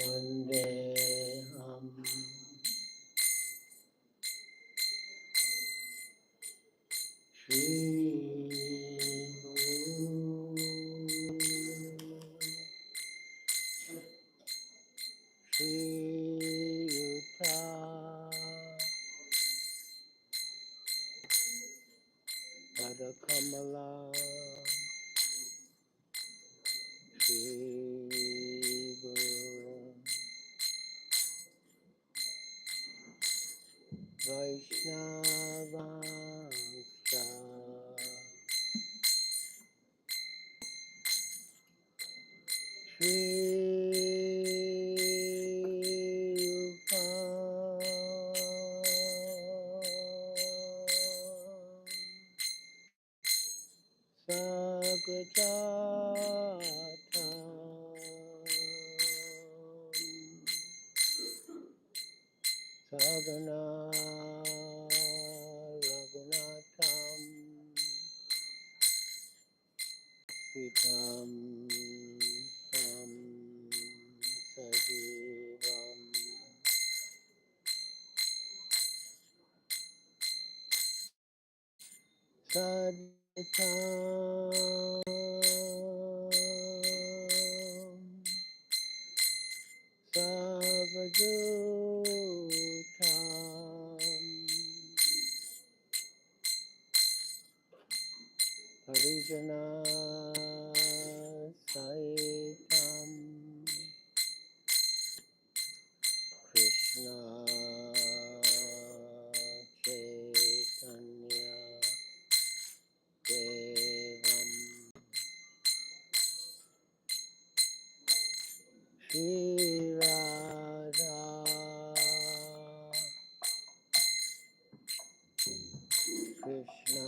Vandeham Shri Shri Yuta Padakamala Shri Guru Vaishnavamsa Shri Yupa Sagrajatam Sagana Raghunatam Pitam Sam Sajivam Saditam Savajutam Harijana Saitam Krishna Chaitanya Devam Shri Radha Krishna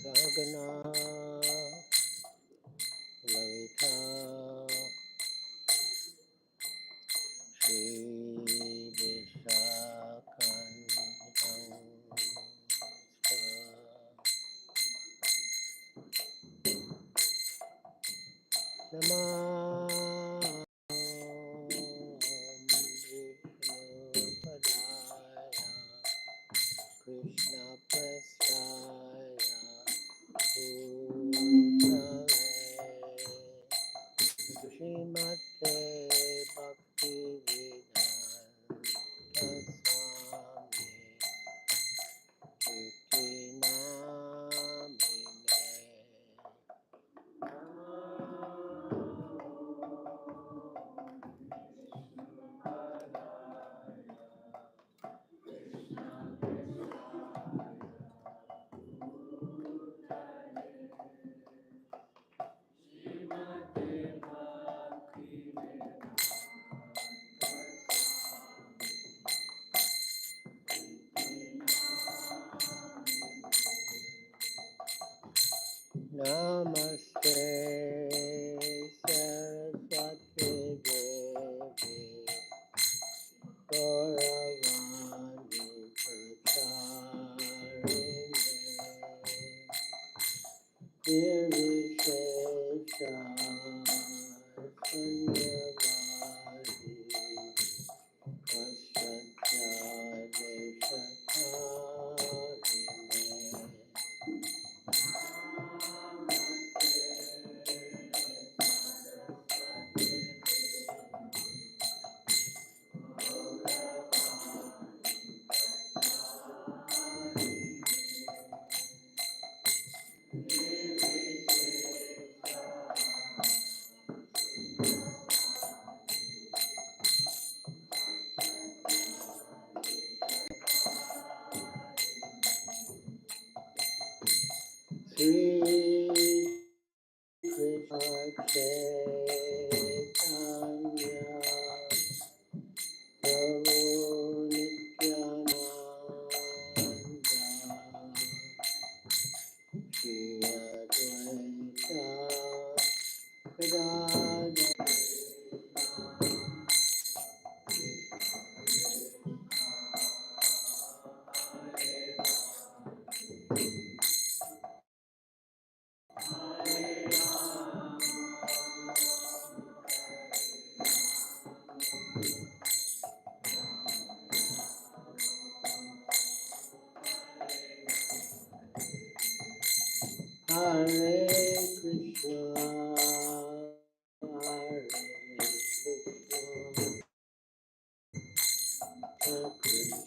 Sagana Lalita Shri Vishakanta Namaste Krishna Prasthaya Bhutale Srimate Bhakti Vedanta Swami Iti Namine Namaste Saraswati Devi Gauravani Pracharine Nirvishesha Sunyavadi Paschatya Deshatarine Sri Krishna Chaitanya Prabhu Nityananda Shri Advaita Gadadara Hare Krishna, Hare Krishna, Krishna,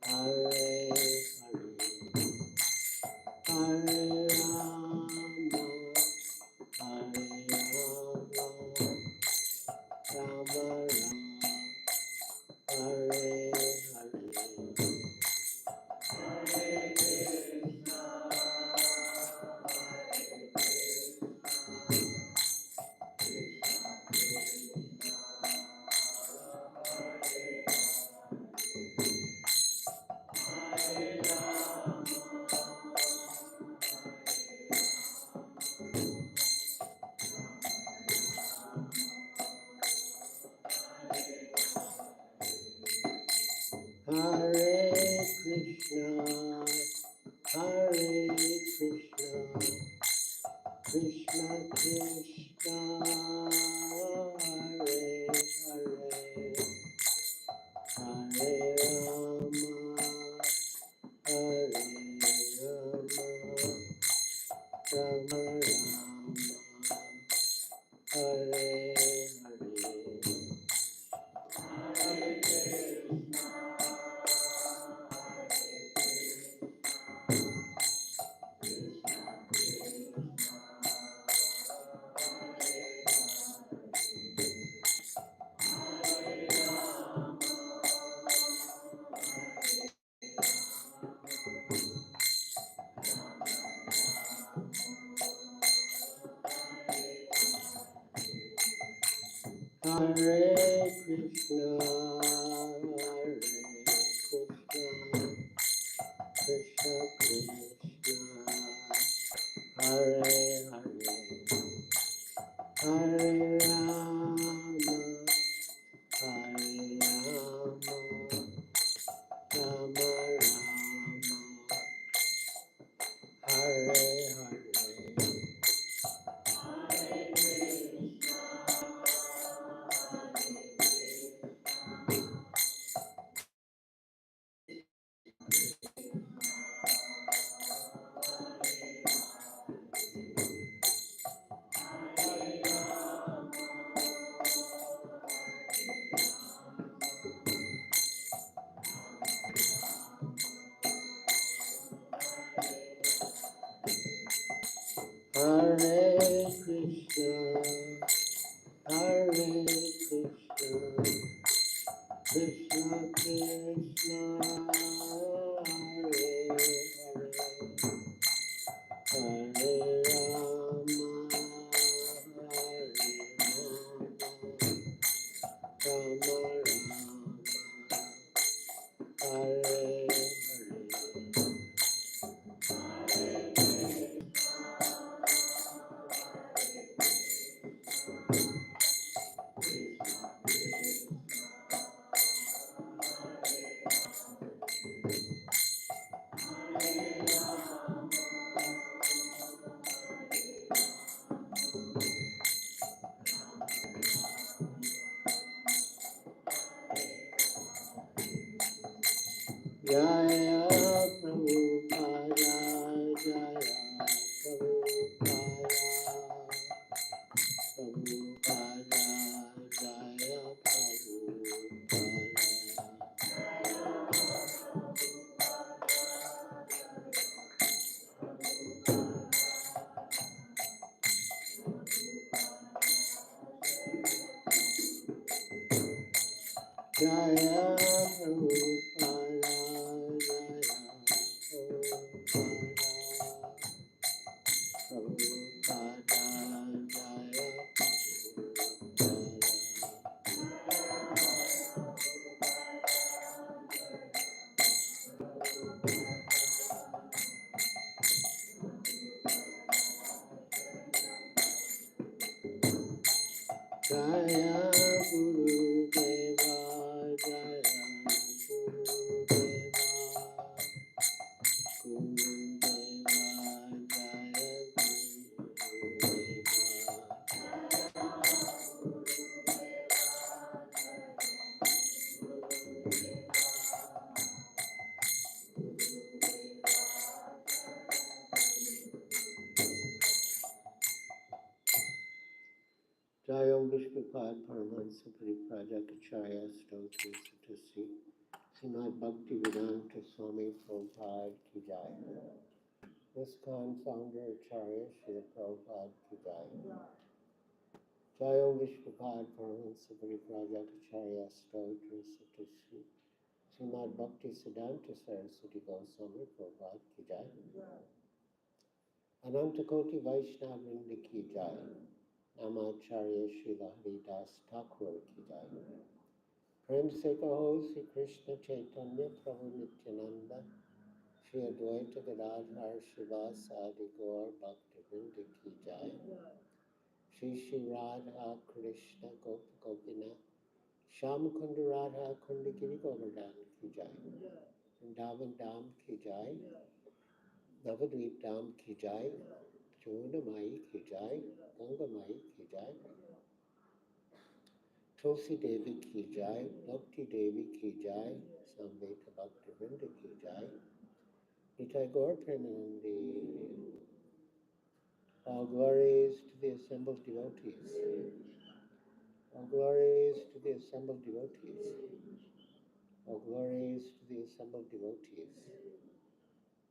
Hare Hare, Hare Rama, Hare Rama, Rama Rama, Hare Hare. Hare Krishna, Hare Krishna, Krishna Krishna, Hare Hare, Hare Rama, Hare Rama, Rama Rama, Hare Hare. Hare Krishna, Hare Krishna, Krishna Krishna, Hare Hare, Hare Rama, Hare Rama, Rama Rama, Hare Hare. Hare Krishna, Hare Krishna, Krishna Krishna, Hare Hare, Hare Rama, Hare Rama, Rama Rama, Hare Hare. Jaya Prabhupada, Jaya Prabhupada, Prabhupada, Jaya Prabhupada. Jaya Prabhupada, Jaya Prabhupada, Prabhupada, Jaya Prabhupada. Jaya Guru Deva, Jaya Guru Deva, Guru Deva, Jaya Guru Deva. Jayam Vishpapad Paramahansa Pariprajakacharya Stotri Satasi Srimad Bhakti Vedanta Swami Prabhupada Ki Jai. ISKCON founder Acharya Srila Prabhupada Ki Jai. Jayam Vishpapad Paramahansa Pariprajakacharya Stotri Satasi Srimad Bhakti Siddhanta Saraswati Goswami Prabhupada Ki Jai. Anantakoti Vaishnava Vrinda Ki Jai. Namacharya Srila Haridas Thakur Ki Jai. Prem se kaho Sri Krishna Chaitanya Prabhu Nityananda Shri Advaita Gadadhar Srivasadi Gaur Bhakti Vrinda Ki Jai. Shri Shri Radha Krishna Gopina Sham Kunda Radha Kunda Giri Govardhan Ki Jai. Vrindavan Dham Ki Jai. Navadvip Dham Ki Jai. Jamuna Ki Jai. Ganga Mai Ki Jai. Tulsi Devi Ki Jai, Bhakti Devi Ki Jai, Samveta Bhakti Vrinda Ki Jai, Nitai Gaur Premanandi. All glories to the assembled devotees. All glories to the assembled devotees. All glories to the assembled devotees.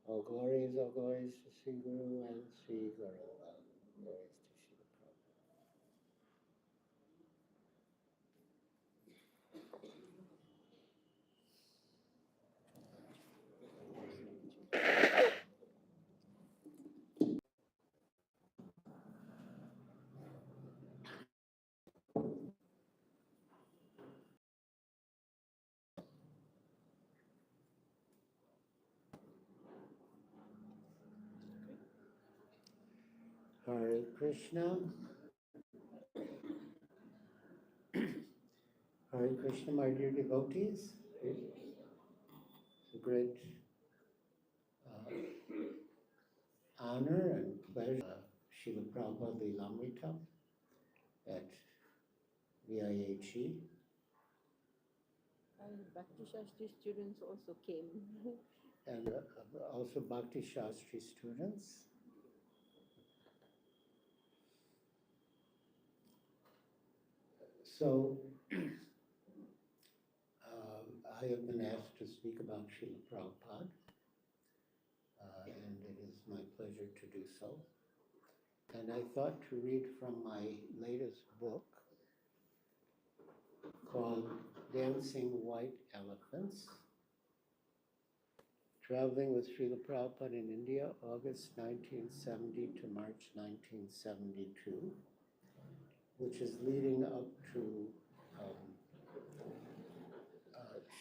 All glories to Sri Guru and Sri Gauranga. Glories to Srila Prabhupada. Hare Krishna. Hare Krishna, my dear devotees. It's a great honor and pleasure. Srila Prabhupada Lilamrita at VIHE. And Bhakti Shastri students also came. And also Bhakti Shastri students. So, I have been asked to speak about Srila Prabhupada, and it is my pleasure to do so. And I thought to read from my latest book called Dancing White Elephants, Traveling with Srila Prabhupada in India, August 1970 to March 1972, which is leading up to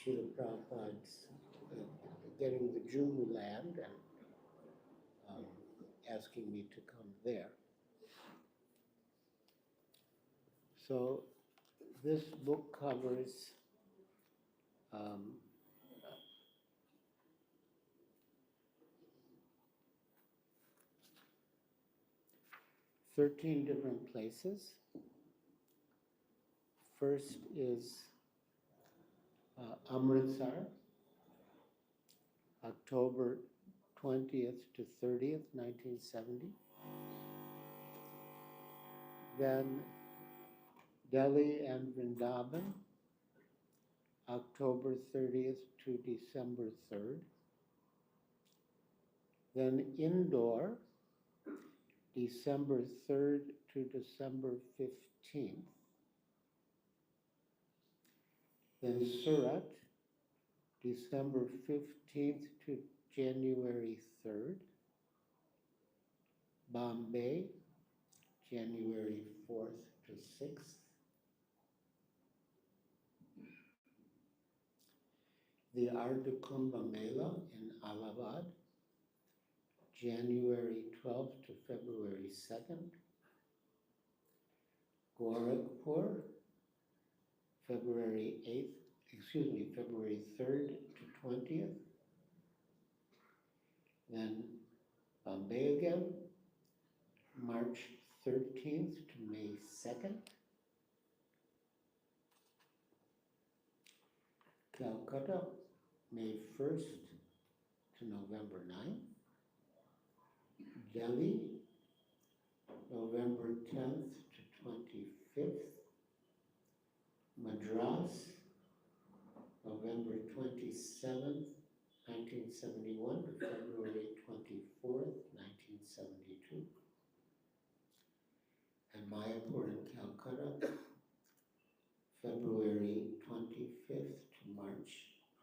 Srila Prabhupada's getting the Juhu land and asking me to come there. So this book covers 13 different places. First is Amritsar, October 20th to 30th, 1970. Then Delhi and Vrindavan, October 30th to December 3rd. Then Indore, December 3rd to December 15th. Then Surat, December 15th to January 3rd. Bombay, January 4th to 6th. The Ardha Kumbh Mela in Allahabad, January 12th to February 2nd. Gorakhpur, February 3rd to 20th. Then Bombay again, March 13th to May 2nd. Calcutta, May 1st to November 9th. Delhi, November 10th to 25th. Madras, November 27th, 1971 to February 24th, 1972. And Mayapur in Calcutta, February 25th to March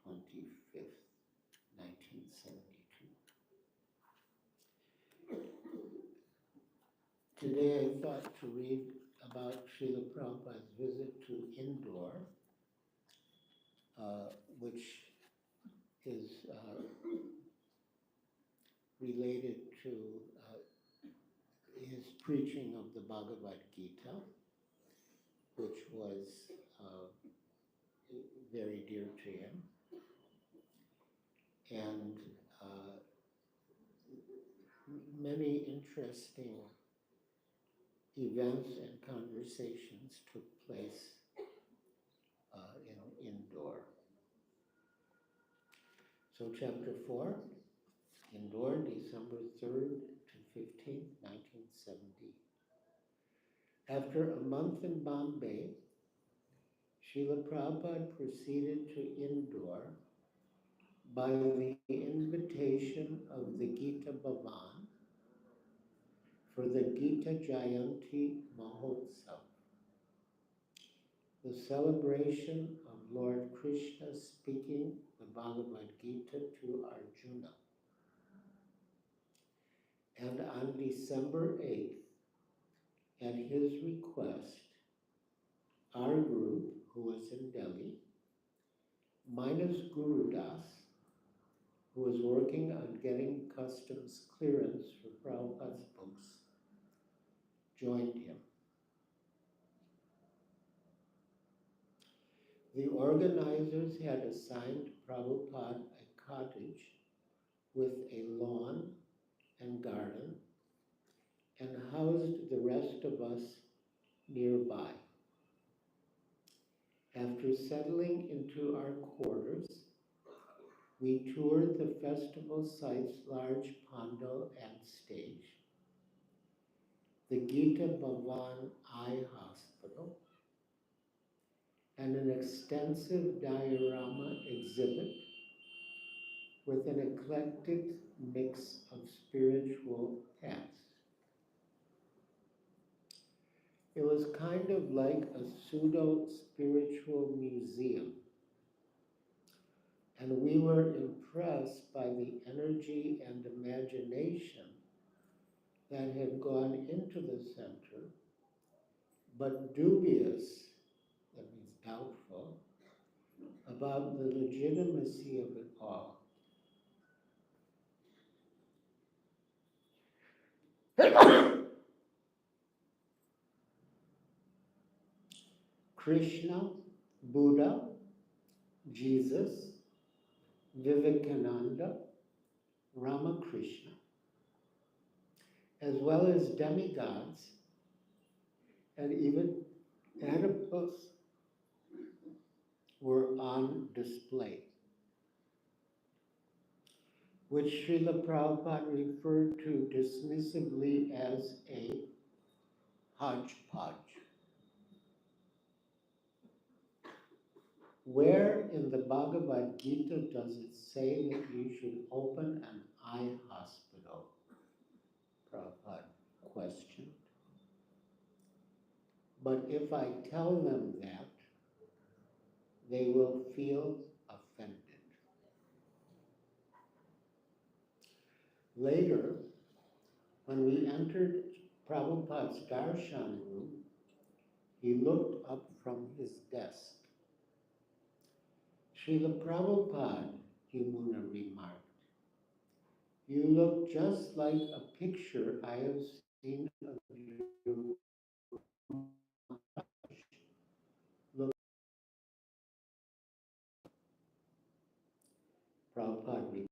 25th, 1972. Today I thought to read about Srila Prabhupada's visit to Indore, which is related to his preaching of the Bhagavad Gita, which was very dear to him. And many interesting events and conversations took place in Indore. So chapter 4, Indore, December 3rd to 15th, 1970. After a month in Bombay, Srila Prabhupada proceeded to Indore by the invitation of the Gita Bhavan for the Gita Jayanti Mahotsav, the celebration of Lord Krishna speaking the Bhagavad Gita to Arjuna. And on December 8th, at his request, our group, who was in Delhi, minus Guru Das, who was working on getting customs clearance for Prabhupada's books, joined him. The organizers had assigned Prabhupada a cottage with a lawn and garden and housed the rest of us nearby. After settling into our quarters, we toured the festival site's large pandal and stage, the Gita Bhavan Eye Hospital, and an extensive diorama exhibit with an eclectic mix of spiritual paths. It was kind of like a pseudo-spiritual museum, and we were impressed by the energy and imagination that had gone into the center, but dubious, that means doubtful, about the legitimacy of it all. Krishna, Buddha, Jesus, Vivekananda, Ramakrishna, as well as demigods and even animals were on display, which Srila Prabhupada referred to dismissively as a hodgepodge. Where in the Bhagavad Gita does it say that you should open an eye hospital? Prabhupada questioned. But if I tell them that, they will feel offended. Later, when we entered Prabhupada's darshan room, he looked up from his desk. Srila Prabhupada, Yamuna remarked, you look just like a picture I have seen of you. Look, Prabhupada remarked,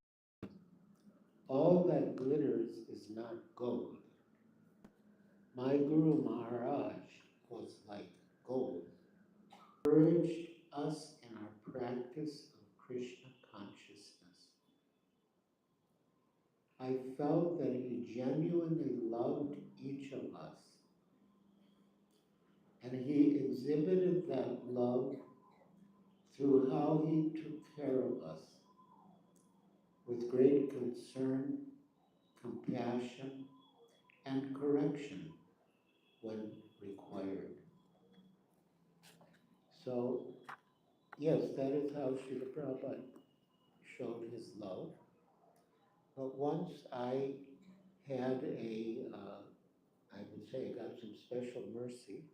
all that glitters is not gold. My Guru Maharaj was like gold. Encouraged us in our practice of Krishna consciousness. I felt that he genuinely loved each of us, and he exhibited that love through how he took care of us with great concern, compassion, and correction when required. So, yes, that is how Srila Prabhupada showed his love. But once I had I would say I got some special mercy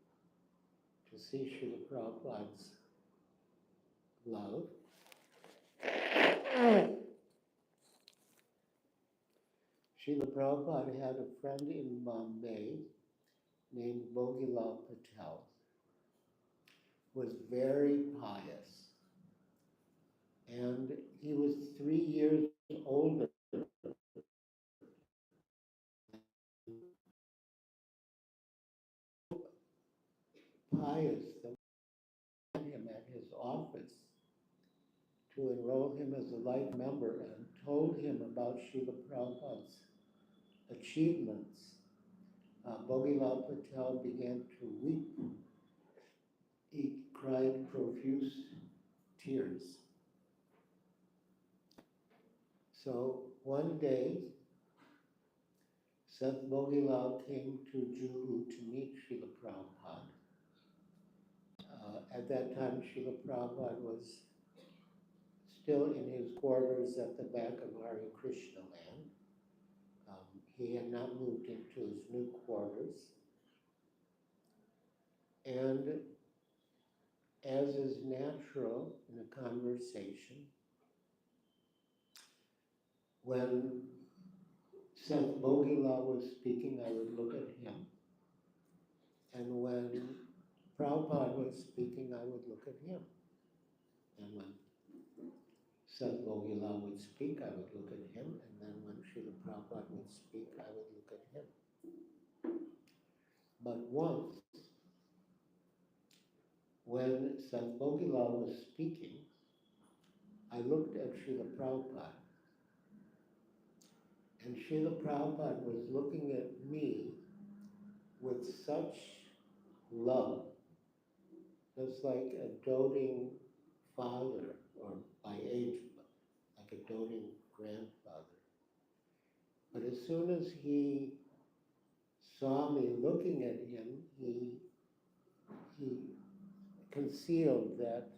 to see Srila Prabhupada's love. Srila Prabhupada had a friend in Bombay named Bhogilal Patel, was very pious. And he was 3 years older pious that met him at his office to enroll him as a life member and told him about Srila Prabhupada's achievements. Bhogilal Patel began to weep. He cried profuse tears. So one day, Sat Bhogilal came to Juhu to meet Srila Prabhupada. At that time, Srila Prabhupada was still in his quarters at the back of Hare Krishna land. He had not moved into his new quarters. And as is natural in a conversation, when Sant Bhogilal was speaking, I would look at him. And when Prabhupada was speaking, I would look at him. And when Sant Bhogilal would speak, I would look at him. And then when Srila Prabhupada would speak, I would look at him. But once, when Sant Bhogilal was speaking, I looked at Srila Prabhupada. And Srila Prabhupada was looking at me with such love, just like a doting father, or by age, like a doting grandfather. But as soon as he saw me looking at him, he concealed that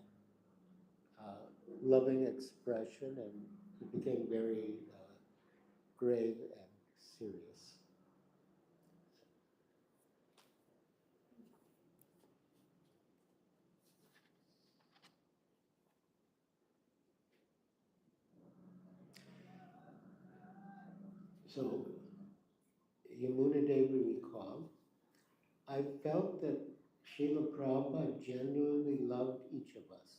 loving expression, and he became very grave and serious. So, Yamuna Devi recalled, I felt that Srila Prabhupada genuinely loved each of us.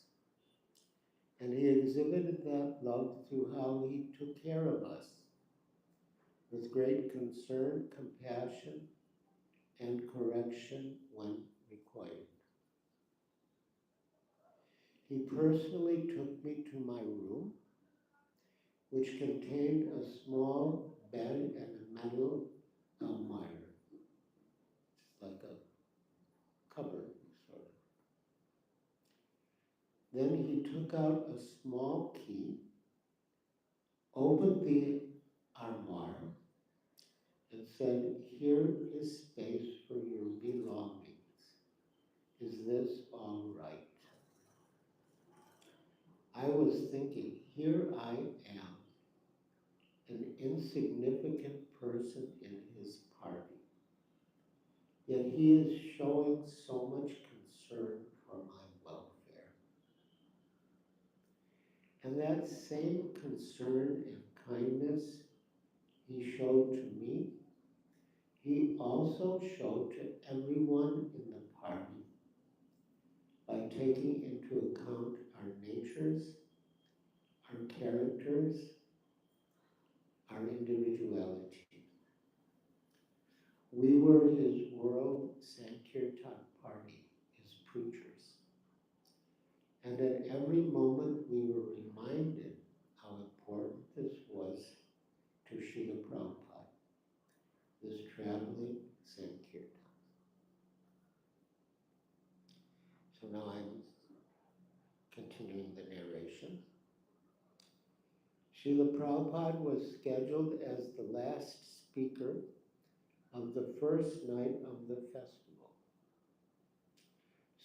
And he exhibited that love through how he took care of us with great concern, compassion, and correction when required. He personally took me to my room, which contained a small bed and a metal almirah. It's like a cupboard, sort of. Then he took out a small key, opened the armoire, and said, here is space for your belongings. Is this all right? I was thinking, here I am, an insignificant person in his party, yet he is showing so much concern for my welfare. And that same concern and kindness he showed to me, he also showed to everyone in the party by taking into account our natures, our characters, our individuality. We were his World Sankirtan Party, his preachers. And at every moment we were reminded how important this was to Srila Prabhupada, this traveling Sankirtan. So now I'm continuing Srila Prabhupada was scheduled as the last speaker of the first night of the festival.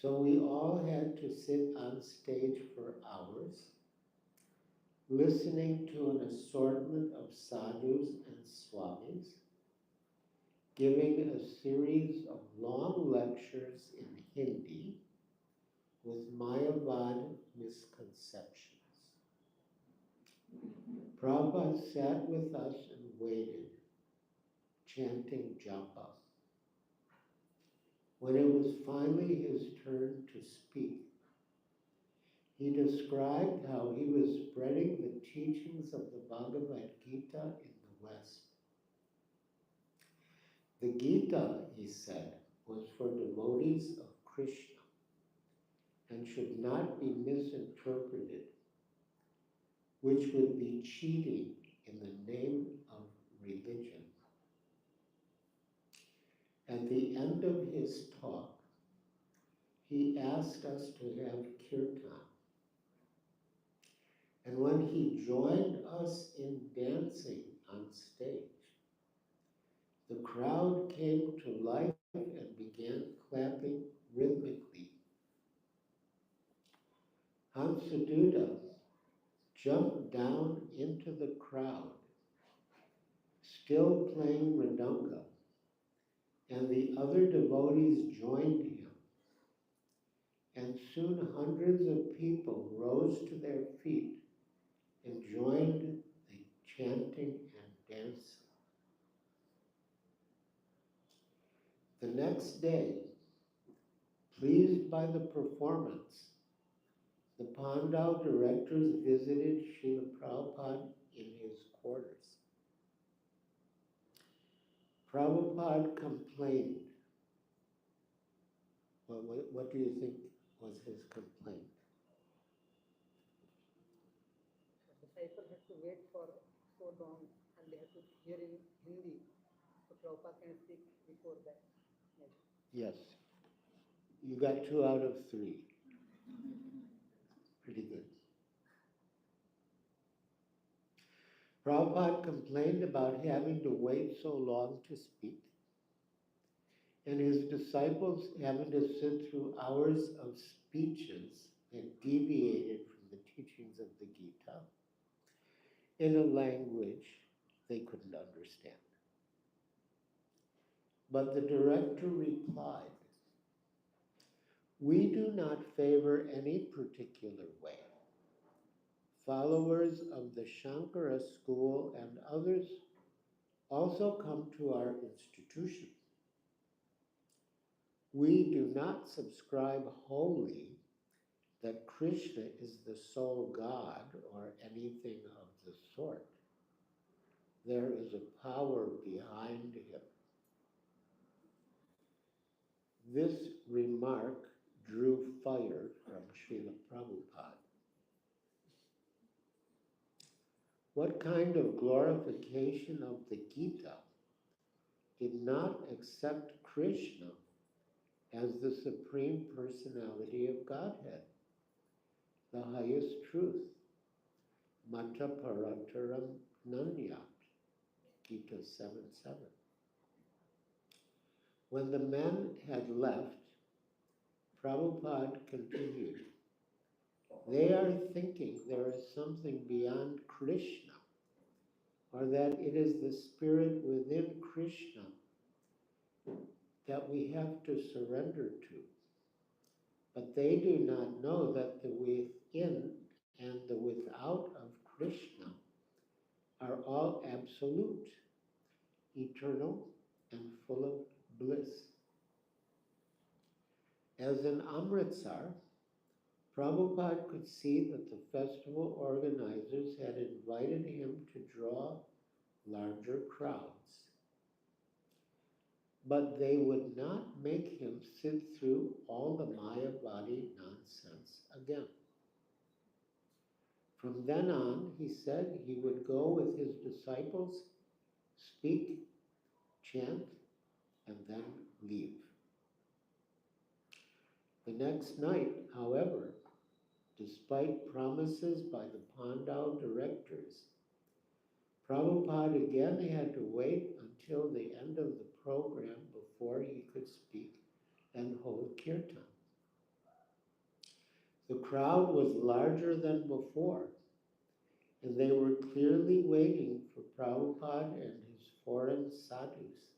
So we all had to sit on stage for hours, listening to an assortment of sadhus and swamis, giving a series of long lectures in Hindi with Mayavad misconceptions. Prabhupada sat with us and waited, chanting japa. When it was finally his turn to speak, he described how he was spreading the teachings of the Bhagavad Gita in the West. The Gita, he said, was for devotees of Krishna and should not be misinterpreted, which would be cheating in the name of religion. At the end of his talk, he asked us to have kirtan. And when he joined us in dancing on stage, the crowd came to life and began clapping rhythmically. Hamsaduta jumped down into the crowd, still playing mridanga, and the other devotees joined him. And soon hundreds of people rose to their feet and joined the chanting and dancing. The next day, pleased by the performance, the Pandal directors visited Srila Prabhupada in his quarters. Prabhupada complained. What do you think was his complaint? The disciple had to wait for so long and they had to hear in Hindi. So Prabhupada can speak before that. Yes. You got 2 out of 3. Pretty good. Prabhupada complained about having to wait so long to speak, and his disciples having to sit through hours of speeches that deviated from the teachings of the Gita in a language they couldn't understand. But the director replied, "We do not favor any particular way. Followers of the Shankara school and others also come to our institution. We do not subscribe wholly that Krishna is the sole God or anything of the sort. There is a power behind him." This remark drew fire from Srila Prabhupada. What kind of glorification of the Gita did not accept Krishna as the Supreme Personality of Godhead, the highest truth? Mata Parataram Nanyat, Gita 7:7. When the men had left, Prabhupada continued, "They are thinking there is something beyond Krishna, or that it is the spirit within Krishna that we have to surrender to. But they do not know that the within and the without of Krishna are all absolute, eternal, and full of bliss." As in Amritsar, Prabhupada could see that the festival organizers had invited him to draw larger crowds. But they would not make him sit through all the Mayavadi nonsense again. From then on, he said he would go with his disciples, speak, chant, and then leave. The next night, however, despite promises by the Pandal directors Prabhupada again had to wait until the end of the program before he could speak and hold kirtan. The crowd was larger than before, and they were clearly waiting for Prabhupada and his foreign sadhus.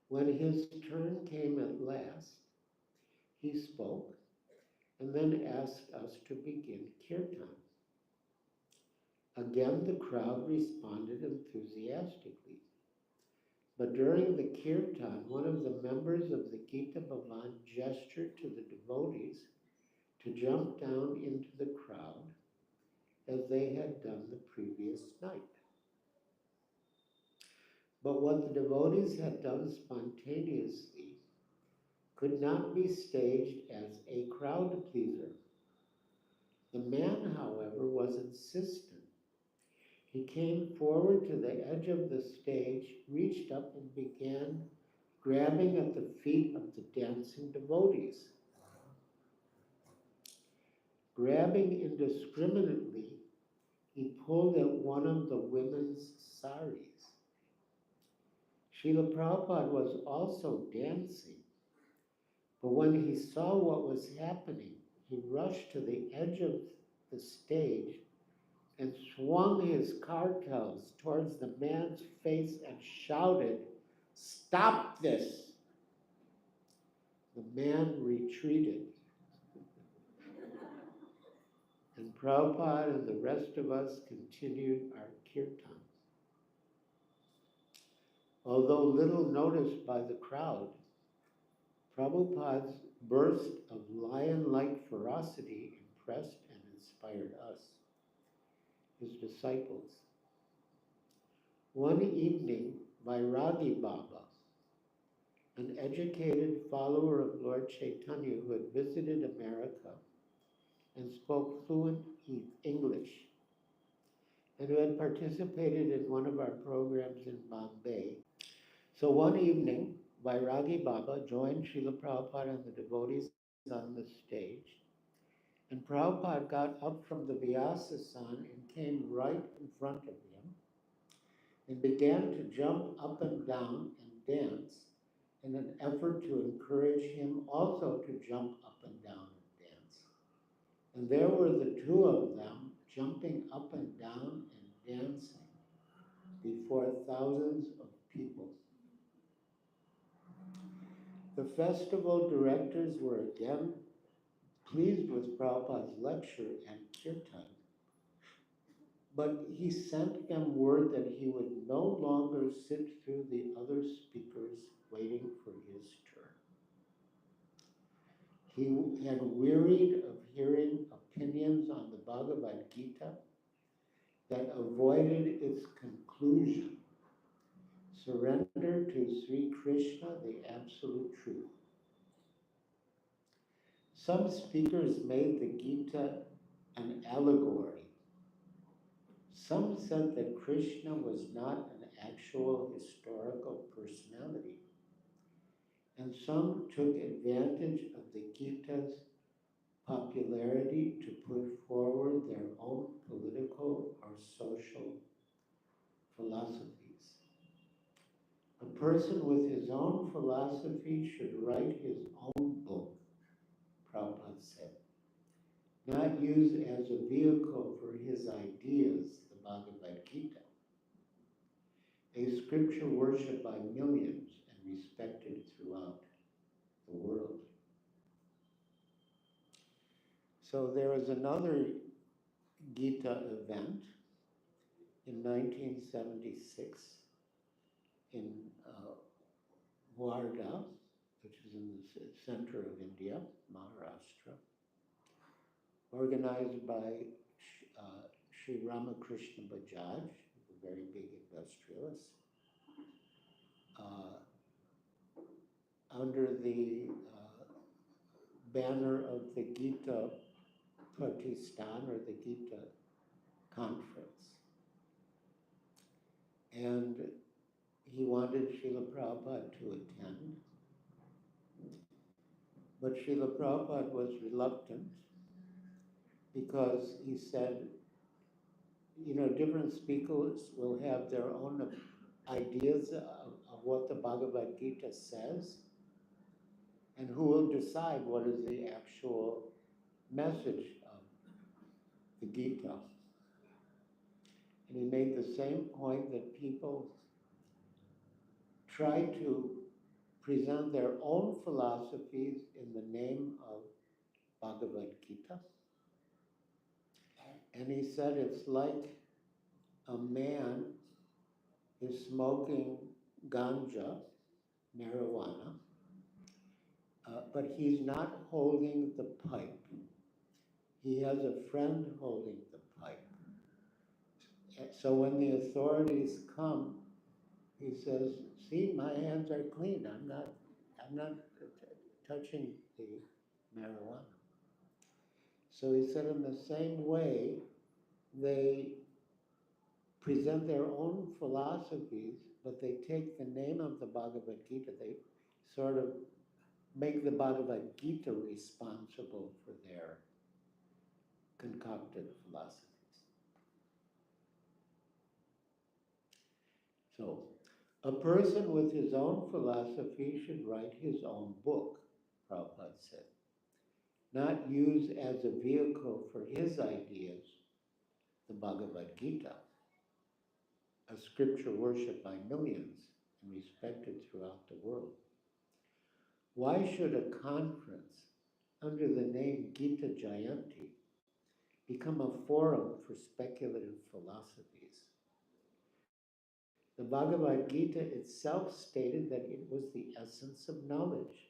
When his turn came at last, he spoke and then asked us to begin kirtan. Again, the crowd responded enthusiastically. But during the kirtan, one of the members of the Gita Bhavan gestured to the devotees to jump down into the crowd as they had done the previous night. But what the devotees had done spontaneously could not be staged as a crowd pleaser. The man, however, was insistent. He came forward to the edge of the stage, reached up and began grabbing at the feet of the dancing devotees. Grabbing indiscriminately, he pulled at one of the women's saris. Srila Prabhupada was also dancing, but when he saw what was happening, he rushed to the edge of the stage and swung his kartals towards the man's face and shouted, "Stop this!" The man retreated. And Prabhupada and the rest of us continued our kirtan. Although little noticed by the crowd, Prabhupada's burst of lion-like ferocity impressed and inspired us, his disciples. One evening, Vairagi Baba, an educated follower of Lord Chaitanya who had visited America and spoke fluent English, and who had participated in one of our programs in Bombay. So one evening, Vairagi Baba joined Srila Prabhupada and the devotees on the stage, and Prabhupada got up from the Vyasasana and came right in front of him and began to jump up and down and dance in an effort to encourage him also to jump up and down and dance. And there were the two of them jumping up and down and dancing before thousands of people. The festival directors were again pleased with Prabhupada's lecture and kirtan, but he sent them word that he would no longer sit through the other speakers waiting for his turn. He had wearied of hearing opinions on the Bhagavad Gita that avoided its conclusion: surrender to Sri Krishna, the absolute truth. Some speakers made the Gita an allegory. Some said that Krishna was not an actual historical personality, and some took advantage of the Gita's popularity to put forward their own political or social philosophies. A person with his own philosophy should write his own book, Prabhupada said, not use as a vehicle for his ideas the Bhagavad Gita, a scripture worshipped by millions and respected throughout the world. So there was another Gita event in 1976 in Wardha, which is in the center of India, Maharashtra, organized by Sri Ramakrishna Bajaj, a very big industrialist, under the banner of the Gita Pratistan, or the Gita Conference. And he wanted Srila Prabhupada to attend, but Srila Prabhupada was reluctant because he said, different speakers will have their own ideas of what the Bhagavad Gita says, and who will decide what is the actual message of the Gita. And he made the same point that people try to present their own philosophies in the name of Bhagavad Gita. And he said it's like a man is smoking ganja, marijuana, but he's not holding the pipe. He has a friend holding the pipe. So when the authorities come, he says, "See, my hands are clean. I'm not touching the marijuana." So he said, in the same way, they present their own philosophies, but they take the name of the Bhagavad Gita. They sort of make the Bhagavad Gita responsible for their concocted philosophies. So, a person with his own philosophy should write his own book, Prabhupada said, not use as a vehicle for his ideas the Bhagavad Gita, a scripture worshipped by millions and respected throughout the world. Why should a conference under the name Gita Jayanti become a forum for speculative philosophies? The Bhagavad Gita itself stated that it was the essence of knowledge,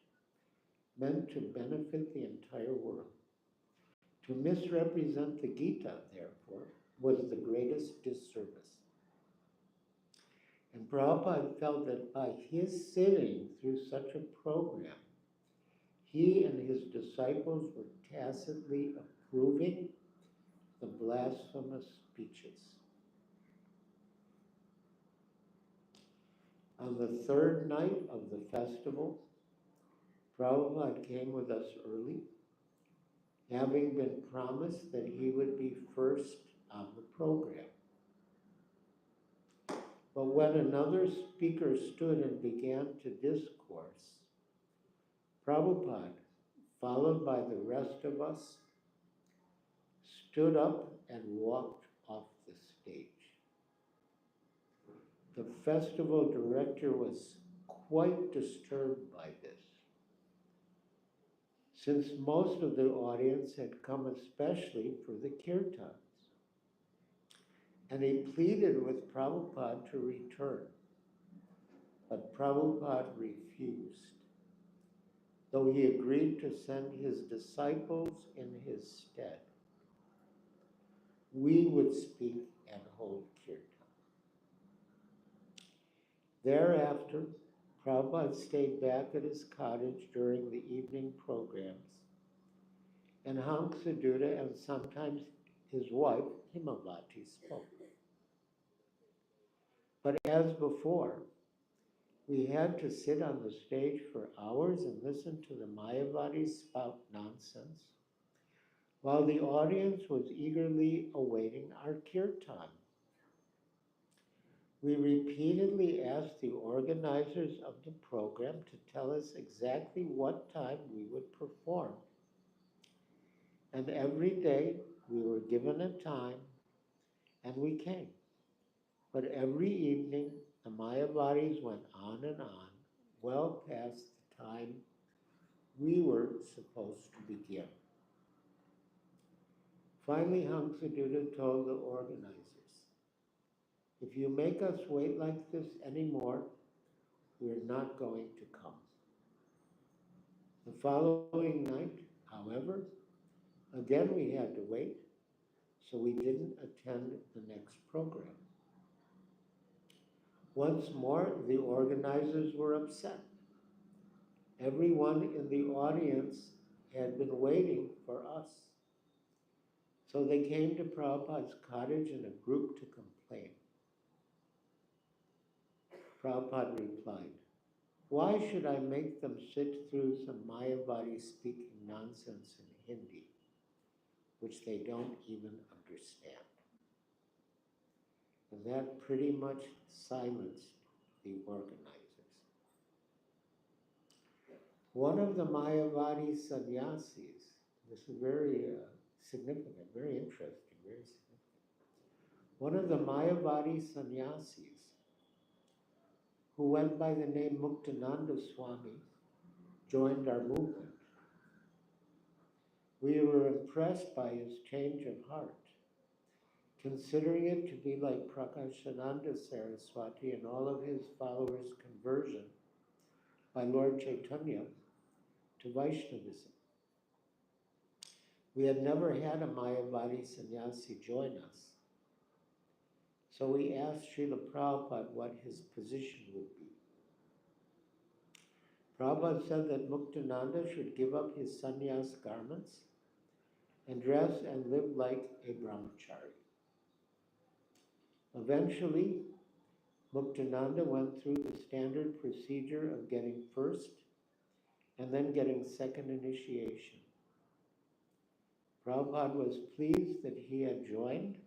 meant to benefit the entire world. To misrepresent the Gita, therefore, was the greatest disservice. And Prabhupada felt that by his sitting through such a program, he and his disciples were tacitly approving the blasphemous speeches. On the third night of the festival, Prabhupada came with us early, having been promised that he would be first on the program. But when another speaker stood and began to discourse, Prabhupada, followed by the rest of us, stood up and walked off the stage. The festival director was quite disturbed by this, since most of the audience had come especially for the kirtans. And he pleaded with Prabhupada to return, but Prabhupada refused, though he agreed to send his disciples in his stead. We would speak and hold kirtan. Thereafter, Prabhupada stayed back at his cottage during the evening programs, and Hamsaduta and sometimes his wife, Himavati, spoke. But as before, we had to sit on the stage for hours and listen to the Mayavadis spout nonsense, while the audience was eagerly awaiting our kirtan. We repeatedly asked the organizers of the program to tell us exactly what time we would perform. And every day we were given a time and we came. But every evening the Mayavadis went on and on, well past the time we were supposed to begin. Finally, Hamsaduta told the organizers, "If you make us wait like this anymore, we're not going to come." The following night, however, again we had to wait, so we didn't attend the next program. Once more, the organizers were upset. Everyone in the audience had been waiting for us. So they came to Prabhupada's cottage in a group to complain. Prabhupada replied, "Why should I make them sit through some Mayavadi speaking nonsense in Hindi, which they don't even understand?" And that pretty much silenced the organizers. One of the Mayavadi sannyasis, this is very significant, very interesting, very significant. One of the Mayavadi sannyasis, who went by the name Muktananda Swami, joined our movement. We were impressed by his change of heart, considering it to be like Prakashananda Saraswati and all of his followers' conversion by Lord Chaitanya to Vaishnavism. We had never had a Mayavadi sannyasi join us. So we asked Srila Prabhupada what his position would be. Prabhupada said that Muktananda should give up his sannyas garments and dress and live like a brahmachari. Eventually, Muktananda went through the standard procedure of getting first and then getting second initiation. Prabhupada was pleased that he had joined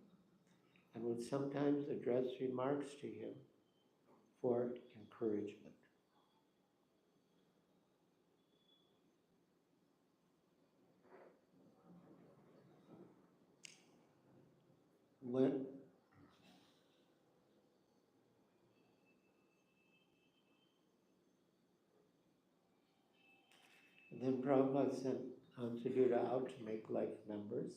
and would sometimes address remarks to him for encouragement. Then Prabhupada sent Hansaduta out to make life members.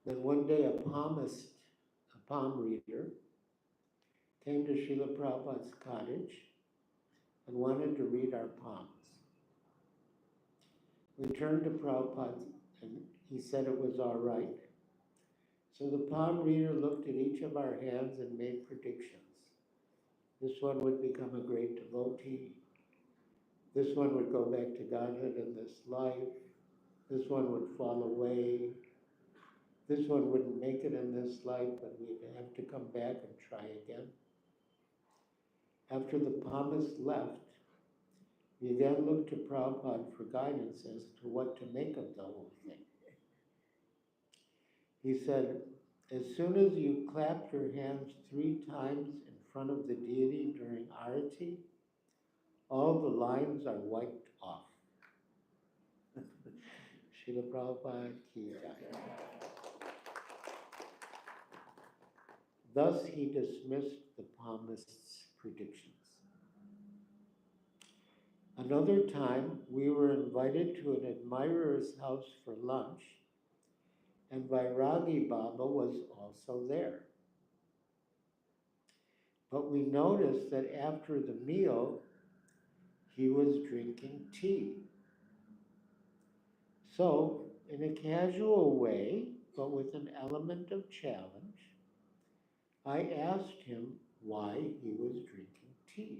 Then one day a palm reader, came to Srila Prabhupada's cottage and wanted to read our palms. We turned to Prabhupada and he said it was all right. So the palm reader looked at each of our hands and made predictions. This one would become a great devotee. This one would go back to Godhead in this life. This one would fall away. This one wouldn't make it in this life, but we'd have to come back and try again. After the palmist left, we then looked to Prabhupada for guidance as to what to make of the whole thing. He said, as soon as you clap your hands 3 times in front of the deity during arati, all the lines are wiped off. Srila Prabhupada ki jai. Thus he dismissed the palmist's predictions. Another time, we were invited to an admirer's house for lunch, and Vairagi Baba was also there. But we noticed that after the meal, he was drinking tea. So, in a casual way, but with an element of challenge, I asked him why he was drinking tea.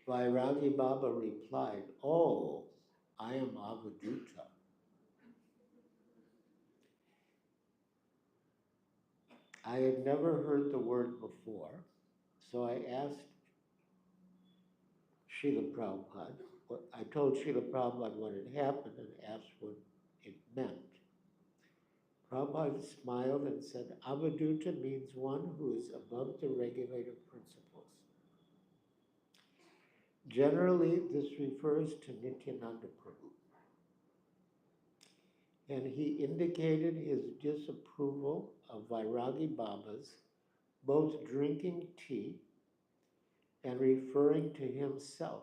Vairagi Baba replied, oh, I am Avaduta. I had never heard the word before, so I asked Srila Prabhupada, I told Srila Prabhupada what had happened and asked what it meant. Prabhupada smiled and said, Avaduta means one who is above the regulative principles. Generally, this refers to Nityananda Prabhu. And he indicated his disapproval of Vairagi Baba's both drinking tea and referring to himself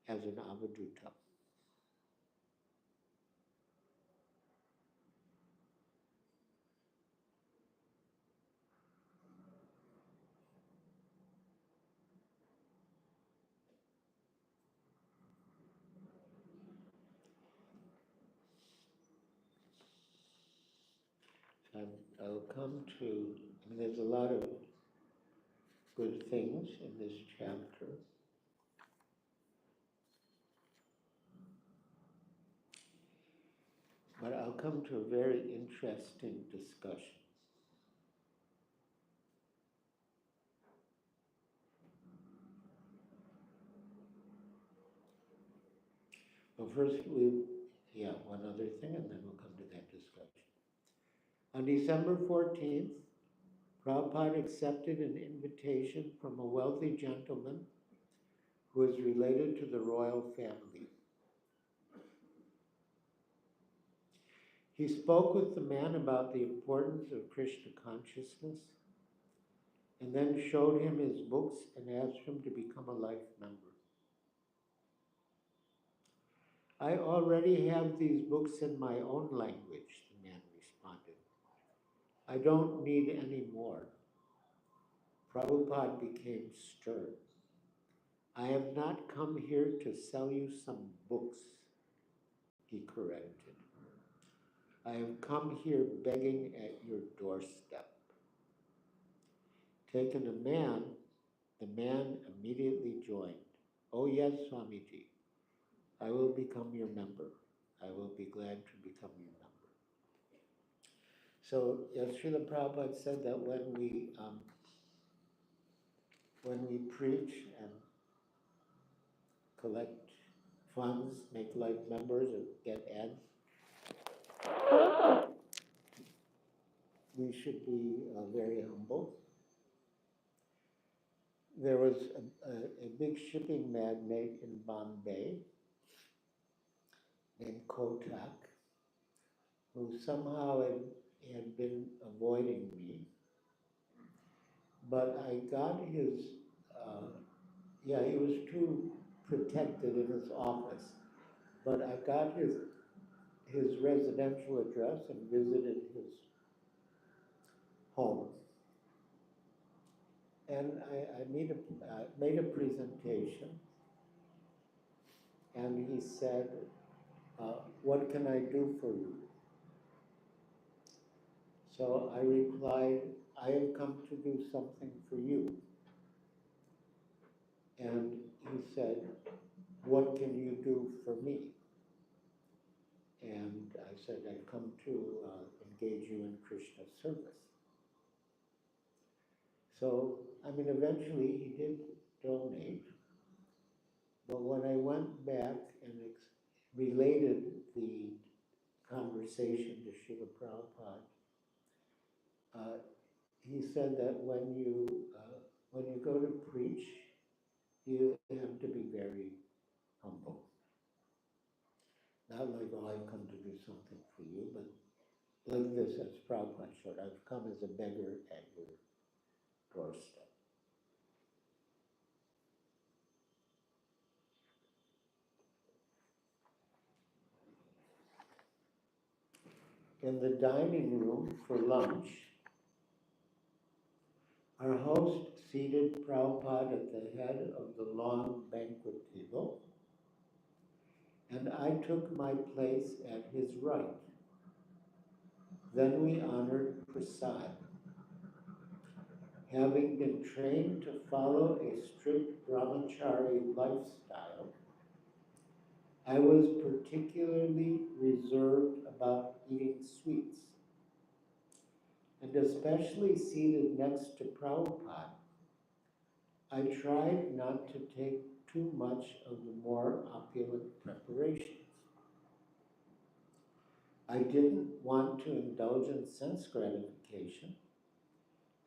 as an Avaduta. And I'll come to, there's a lot of good things in this chapter. But I'll come to a very interesting discussion. But first, one other thing, and then we'll come to that discussion. On December 14th, Prabhupada accepted an invitation from a wealthy gentleman who is related to the royal family. He spoke with the man about the importance of Krishna consciousness and then showed him his books and asked him to become a life member. I already have these books in my own language, the man responded. I don't need any more. Prabhupada became stern. I have not come here to sell you some books, he corrected. I have come here begging at your doorstep. Taken a man, the man immediately joined. Oh yes, Swamiji, I will become your member. I will be glad to become your member. So, yes, Srila Prabhupada said that when we preach and collect funds, make life members, or get ads, we should be very humble. There was a big shipping magnate in Bombay named Kotak, who somehow had been avoiding me. But I got his, he was too protected in his office. But I got his residential address and visited his home. And I made a presentation, and he said, what can I do for you? So I replied, I have come to do something for you. And he said, what can you do for me? And I said, I've come to engage you in Krishna service. So, eventually he did donate. But when I went back and related the conversation to Srila Prabhupada, he said that when you go to preach, you have to be very humble. Not like, oh, I've come to do something for you, but like this, as Prabhupada showed, I've come as a beggar at your doorstep. In the dining room for lunch, our host seated Prabhupada at the head of the long banquet table, and I took my place at his right. Then we honored prasad. Having been trained to follow a strict brahmachari lifestyle, I was particularly reserved about eating sweets, and especially seated next to Prabhupada, I tried not to take too much of the more opulent preparations. I didn't want to indulge in sense gratification,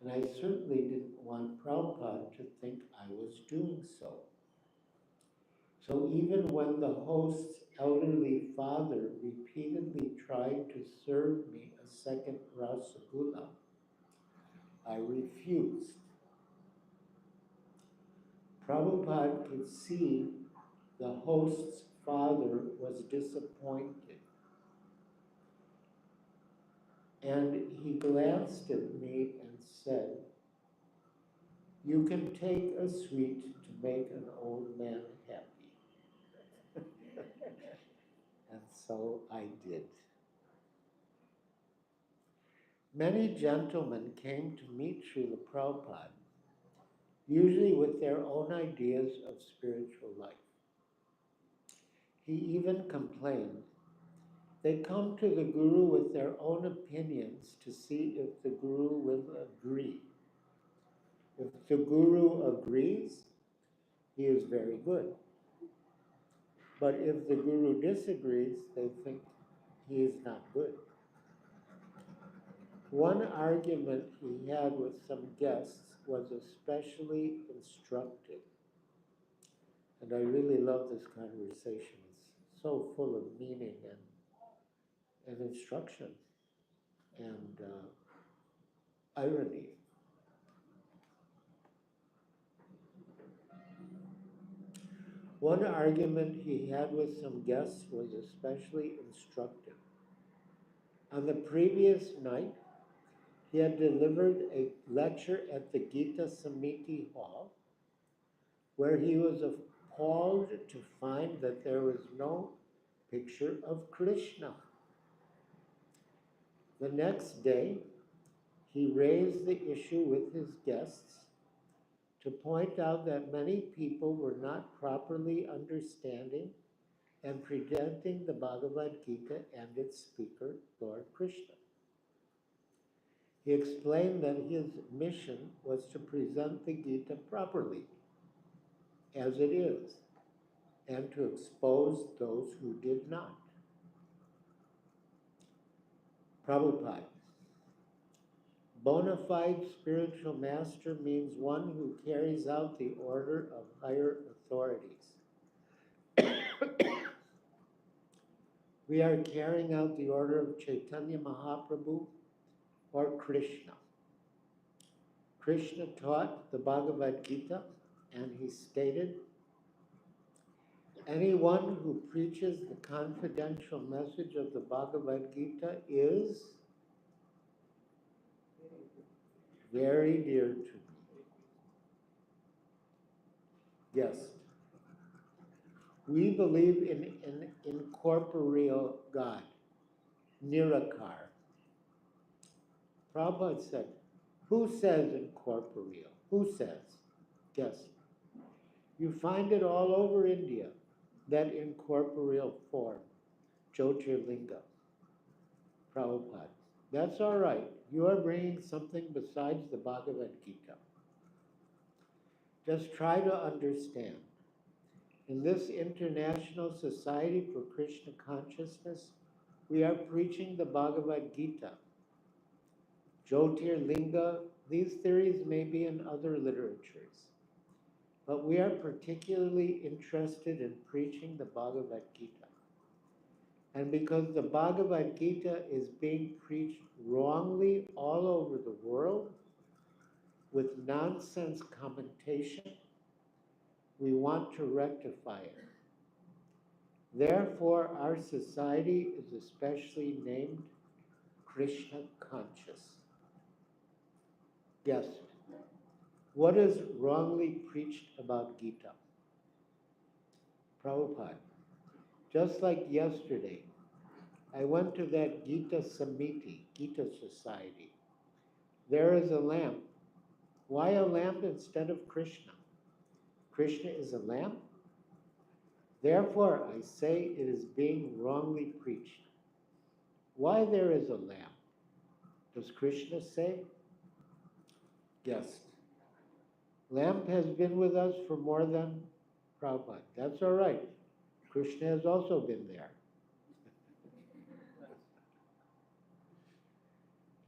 and I certainly didn't want Prabhupada to think I was doing so. So even when the host's elderly father repeatedly tried to serve me a second rasagula, I refused. Prabhupada could see the host's father was disappointed, and he glanced at me and said, "You can take a sweet to make an old man happy." And so I did. Many gentlemen came to meet Srila Prabhupada, usually with their own ideas of spiritual life. He even complained, they come to the Guru with their own opinions to see if the Guru will agree. If the Guru agrees, he is very good. But if the Guru disagrees, they think he is not good. One argument he had with some guests was especially instructive. And I really love this conversation. It's so full of meaning and instruction and irony. One argument he had with some guests was especially instructive. On the previous night, he had delivered a lecture at the Gita Samiti Hall, where he was appalled to find that there was no picture of Krishna. The next day, he raised the issue with his guests to point out that many people were not properly understanding and presenting the Bhagavad Gita and its speaker, Lord Krishna. He explained that his mission was to present the Gita properly, as it is, and to expose those who did not. Prabhupada. Bona fide spiritual master means one who carries out the order of higher authorities. We are carrying out the order of Chaitanya Mahaprabhu or Krishna. Krishna taught the Bhagavad Gita, and he stated, anyone who preaches the confidential message of the Bhagavad Gita is very dear to me. Yes. We believe in an incorporeal God, Nirakar. Prabhupada said, who says incorporeal? Who says? Yes. You find it all over India, that incorporeal form, Jyotirlinga. Prabhupada. That's all right. You are bringing something besides the Bhagavad Gita. Just try to understand. In this International Society for Krishna Consciousness, we are preaching the Bhagavad Gita. Jyotirlinga, these theories may be in other literatures, but we are particularly interested in preaching the Bhagavad Gita. And because the Bhagavad Gita is being preached wrongly all over the world with nonsense commentation, we want to rectify it. Therefore, our society is especially named Krishna Conscious. Yes. What is wrongly preached about Gita? Prabhupada. Just like yesterday, I went to that Gita Samiti, Gita Society. There is a lamp. Why a lamp instead of Krishna? Krishna is a lamp? Therefore, I say it is being wrongly preached. Why there is a lamp? Does Krishna say? Yes. Lamp has been with us for more than Prabhupada. That's all right. Krishna has also been there.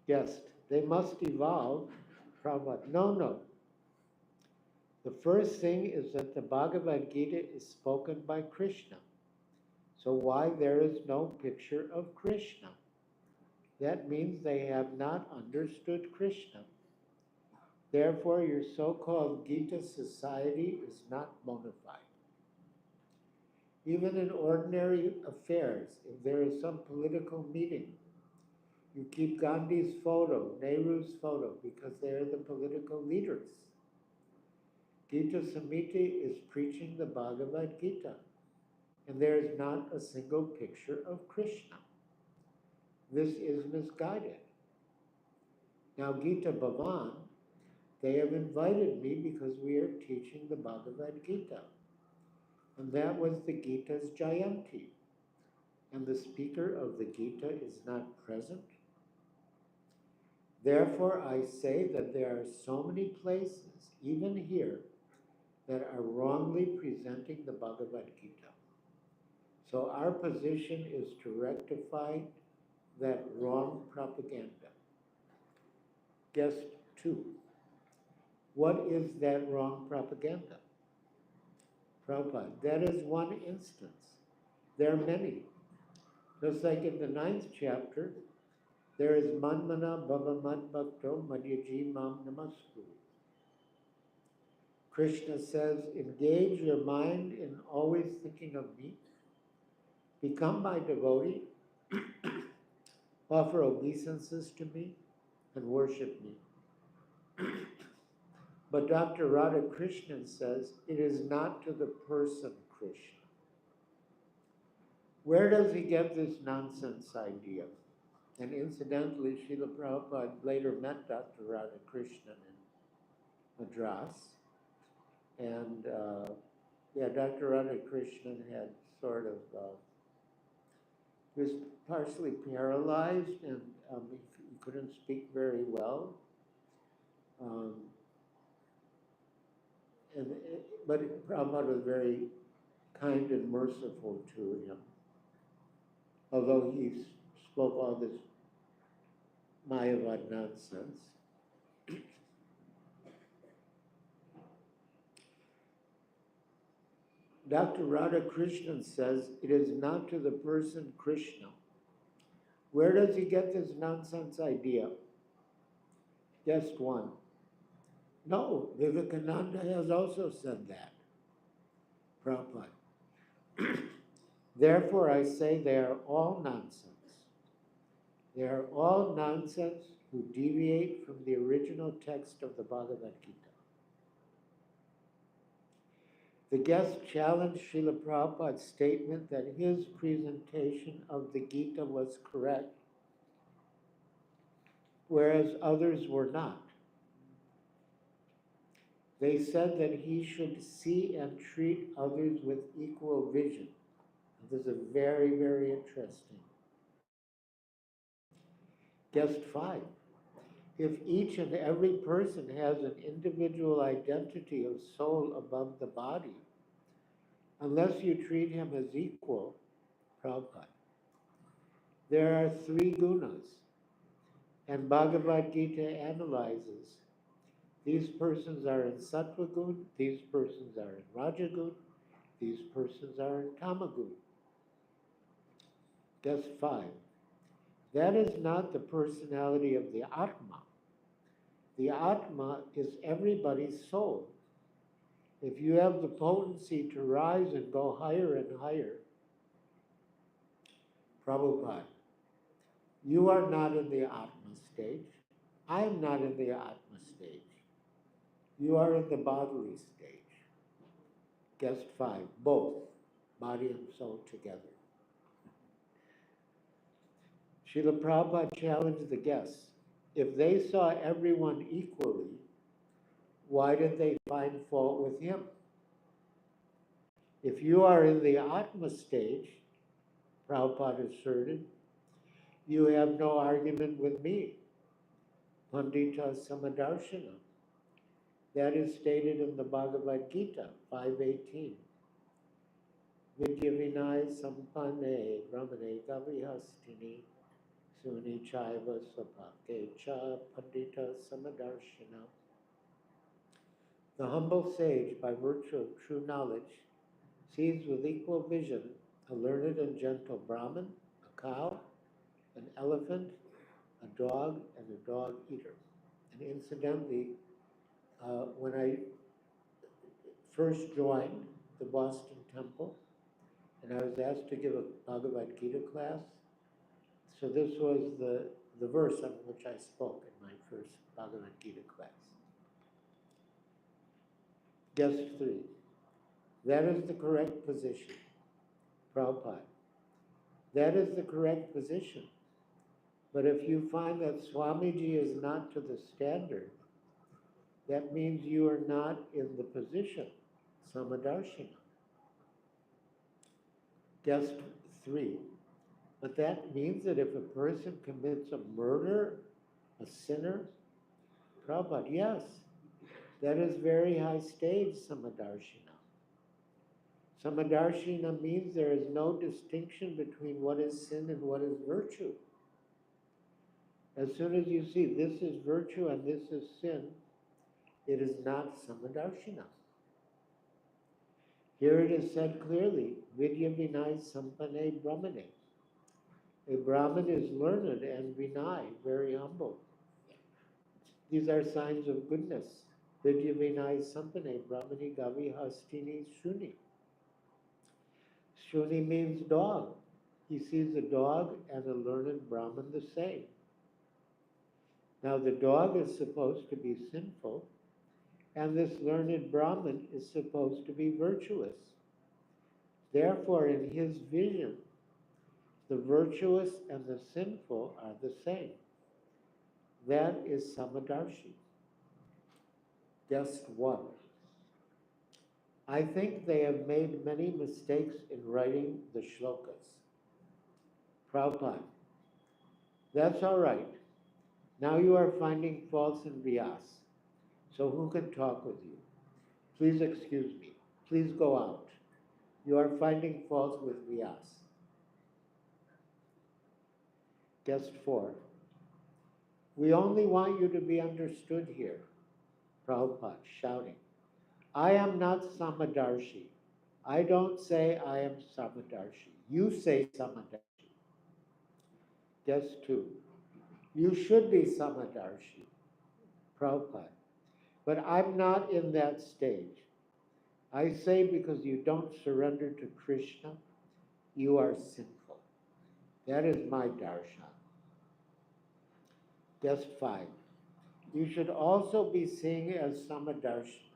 Yes, they must evolve. Prabhupada. No. The first thing is that the Bhagavad Gita is spoken by Krishna. So why there is no picture of Krishna? That means they have not understood Krishna. Therefore, your so-called Gita Society is not bona fide. Even in ordinary affairs, if there is some political meeting, you keep Gandhi's photo, Nehru's photo, because they are the political leaders. Gita Samiti is preaching the Bhagavad Gita, and there is not a single picture of Krishna. This is misguided. Now, Gita Bhavan, they have invited me because we are teaching the Bhagavad Gita. And that was the Gita's Jayanti. And the speaker of the Gita is not present. Therefore, I say that there are so many places, even here, that are wrongly presenting the Bhagavad Gita. So our position is to rectify that wrong propaganda. Guess 2. What is that wrong propaganda? Prabhupada, that is one instance. There are many. Just like in the 9th chapter, there is Manmana Bhava Mad Bhakto Madhyaji Mam Namaskuru. Krishna says, engage your mind in always thinking of me. Become my devotee. Offer obeisances to me and worship me. But Dr. Radhakrishnan says, it is not to the person Krishna. Where does he get this nonsense idea? And incidentally, Srila Prabhupada later met Dr. Radhakrishnan in Madras. And Dr. Radhakrishnan had sort of, he was partially paralyzed and he couldn't speak very well. But Prabhupada was very kind and merciful to him. Although he spoke all this Mayavad nonsense. Dr. Radhakrishnan says it is not to the person Krishna. Where does he get this nonsense idea? Just 1. No, Vivekananda has also said that. Prabhupada. Therefore, I say they are all nonsense. They are all nonsense who deviate from the original text of the Bhagavad Gita. The guest challenged Srila Prabhupada's statement that his presentation of the Gita was correct, whereas others were not. They said that he should see and treat others with equal vision. This is very, very interesting. Guest 5. If each and every person has an individual identity of soul above the body, unless you treat him as equal, Prabhupada, there are 3 gunas, and Bhagavad Gita analyzes these persons are in Sattva Gun, these persons are in Rajagun, these persons are in Tamagun. Guess 5. That is not the personality of the Atma. The Atma is everybody's soul. If you have the potency to rise and go higher and higher, Prabhupada, you are not in the Atma stage. I am not in the Atma stage. You are in the bodily stage. Guest 5, both, body and soul together. Srila Prabhupada challenged the guests. If they saw everyone equally, why did they find fault with him? If you are in the Atma stage, Prabhupada asserted, you have no argument with me. Pandita Samadarshana. That is stated in the Bhagavad Gita, 5:18. Vidya Vinay Sampane Brahmane Gavihastini Suni Chaiva Sapake Cha Pandita Samadarshana. The humble sage, by virtue of true knowledge, sees with equal vision a learned and gentle Brahmin, a cow, an elephant, a dog, and a dog eater. And incidentally, when I first joined the Boston Temple, and I was asked to give a Bhagavad Gita class, so this was the verse on which I spoke in my first Bhagavad Gita class. Guest 3. That is the correct position. Prabhupada. That is the correct position. But if you find that Swamiji is not to the standard, that means you are not in the position, Samadarshana. Guest 3. But that means that if a person commits a murder, a sinner, Prabhupada, yes, that is very high stage Samadarshana. Samadarshina means there is no distinction between what is sin and what is virtue. As soon as you see this is virtue and this is sin, it is not Samadarshina. Here it is said clearly, Vidya Vinay Sampane Brahmane. A Brahmin is learned and Vinay, very humble. These are signs of goodness. Vidya Vinay Sampane Brahmani Gavi Hastini Shuni. Shuni means dog. He sees a dog and a learned Brahmin the same. Now the dog is supposed to be sinful, and this learned Brahmin is supposed to be virtuous. Therefore, in his vision, the virtuous and the sinful are the same. That is Samadarshi. Just one. I think they have made many mistakes in writing the shlokas. Prabhupada, that's all right. Now you are finding faults in Vyas. So who can talk with you? Please excuse me. Please go out. You are finding faults with Vyas. Guest 4. We only want you to be understood here. Prabhupada shouting. I am not Samadarshi. I don't say I am Samadarshi. You say Samadarshi. Guest 2. You should be Samadarshi. Prabhupada. But I'm not in that stage. I say because you don't surrender to Krishna, you are sinful. That is my darshan. Guest 5. You should also be seeing as Samadarshi.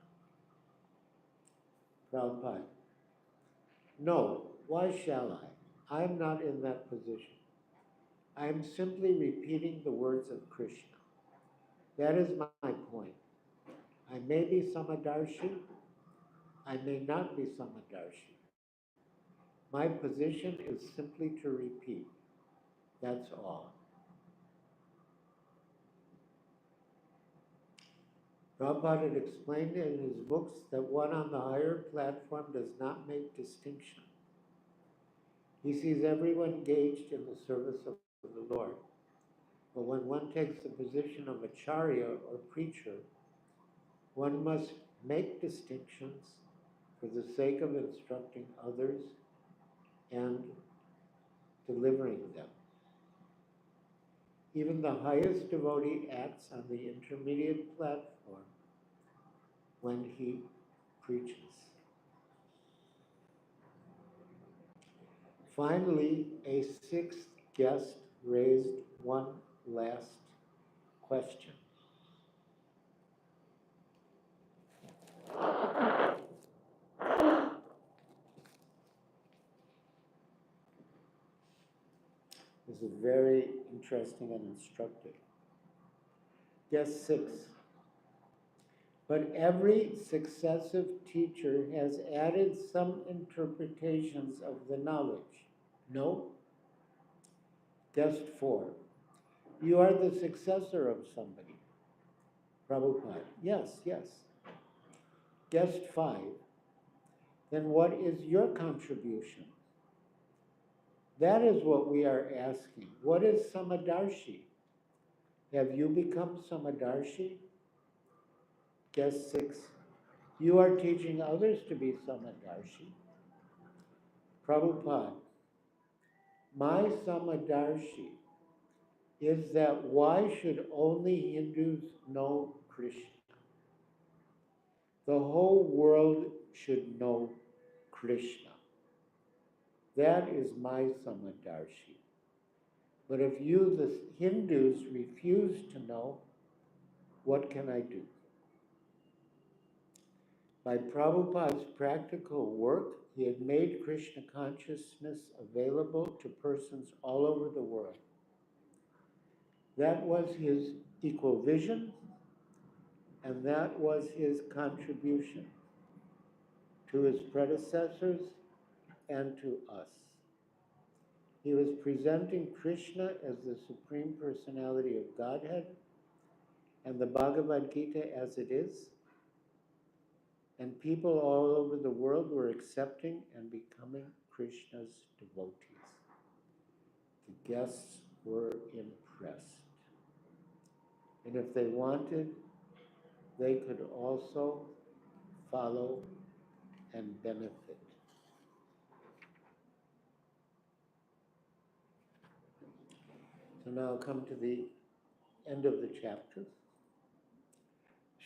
Prabhupada. No, why shall I? I am not in that position. I am simply repeating the words of Krishna. That is my point. I may be Samadarshi, I may not be Samadarshi. My position is simply to repeat. That's all. Prabhupada had explained in his books that one on the higher platform does not make distinction. He sees everyone engaged in the service of the Lord. But when one takes the position of acharya or preacher, one must make distinctions for the sake of instructing others and delivering them. Even the highest devotee acts on the intermediate platform when he preaches. Finally, a sixth guest raised one last question. This is very interesting and instructive. Guest 6. But every successive teacher has added some interpretations of the knowledge. No? Guest 4. You are the successor of somebody. Prabhupada. Yes, yes. Guest 5. Then what is your contribution? That is what we are asking. What is Samadarshi? Have you become Samadarshi? Guest 6. You are teaching others to be Samadarshi. Prabhupada. My Samadarshi is that why should only Hindus know Krishna? The whole world should know Krishna. That is my Samadarshi. But if you, the Hindus, refuse to know, what can I do? By Prabhupada's practical work, he had made Krishna consciousness available to persons all over the world. That was his equal vision, and that was his contribution to his predecessors and to us. He was presenting Krishna as the Supreme Personality of Godhead and the Bhagavad Gita as it is, and people all over the world were accepting and becoming Krishna's devotees. The guests were impressed. And if they wanted, they could also follow and benefit. So now I'll come to the end of the chapter.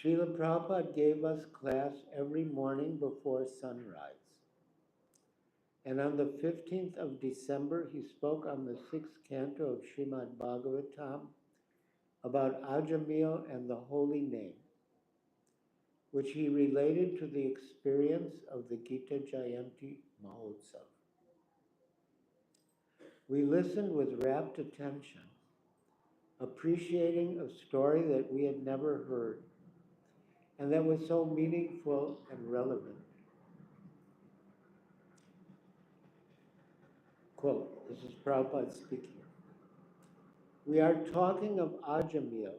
Srila Prabhupada gave us class every morning before sunrise. And on the 15th of December, he spoke on the 6th canto of Srimad Bhagavatam about Ajamil and the holy name, which he related to the experience of the Gita Jayanti Mahotsav. We listened with rapt attention, appreciating a story that we had never heard and that was so meaningful and relevant. Quote, this is Prabhupada speaking. We are talking of Ajamil,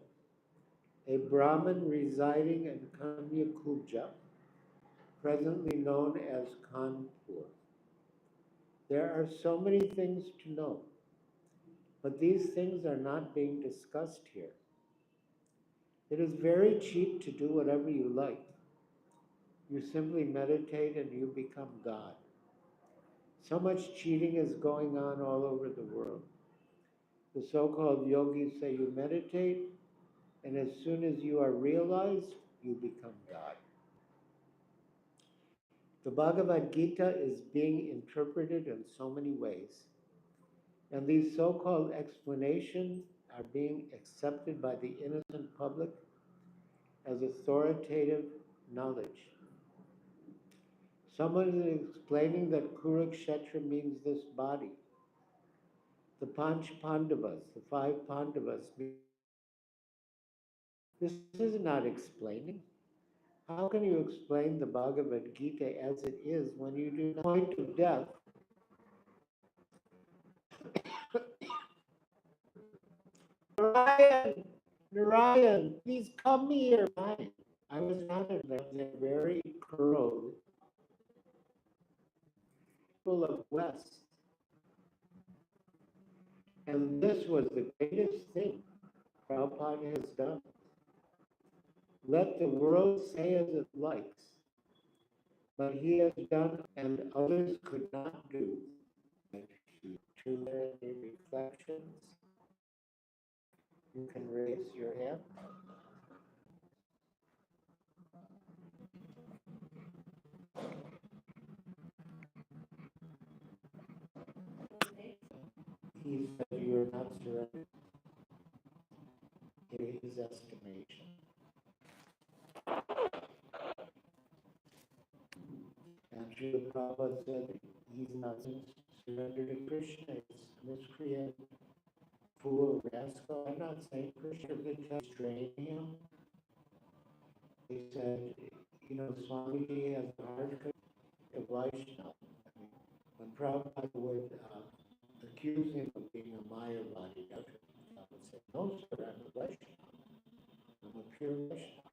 a Brahmin residing in Kanyakuja, presently known as Kanpur. There are so many things to know, but these things are not being discussed here. It is very cheap to do whatever you like. You simply meditate and you become God. So much cheating is going on all over the world. The so-called yogis say you meditate, and as soon as you are realized, you become God. The Bhagavad Gita is being interpreted in so many ways, and these so-called explanations are being accepted by the innocent public as authoritative knowledge. Someone is explaining that Kurukshetra means this body. The Panch Pandavas, the five Pandavas, mean this is not explaining. How can you explain the Bhagavad Gita as it is when you do not point to death? Narayan, Narayan, please come here. I was not in there. They're very curled, full of West. And this was the greatest thing Prabhupada has done. Let the world say as it likes, but he has done and others could not do. To any reflections, you can raise your hand. He said you are not surrendered in his estimation. And Srila Prabhupada said he's not surrendered to Krishna, he's miscreant, fool, rascal. I'm not saying Krishna could just train him. He said, you know, Swamiji has a hard of Vaishnava. I mean, when Prabhupada would accuse him of being a Mayavadi, Dr. Prabhupada would say, no, sir, I'm a Vaishnava. I'm a pure Vaishnava.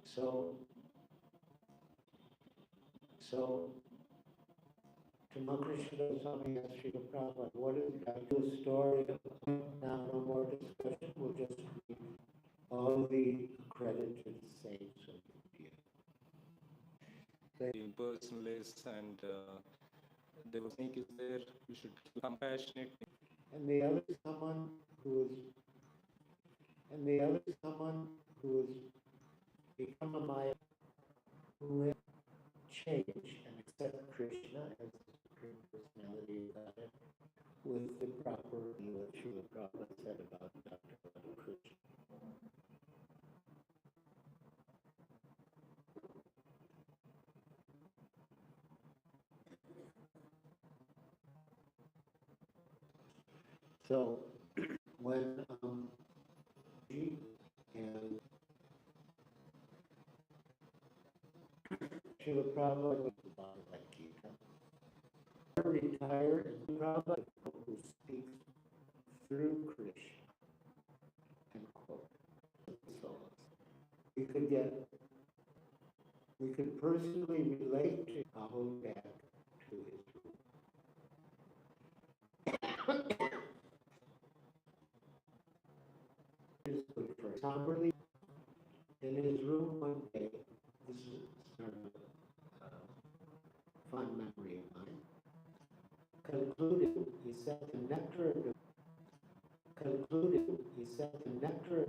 So Krishna Goswami asked Srila Prabhupada, what is the story of now no more discussion, we'll just read all the accredited saints of India. Impersonalists and there was snake is there, you should kill compassionate. And the other someone who is become a Maya, who has changed and accept Krishna as the supreme personality of Godhead with the proper view of Srila Prabhupada said about Dr. Krishna. So when and Srila Prabhupada was the Bhagavad Gita, retire and Prabhupada who speaks through Krishna, end quote. So we could get we could personally relate to Aho back to his room. For somberly in his room one day, this is sort of a fun memory of mine. Concluding, he said the nectar of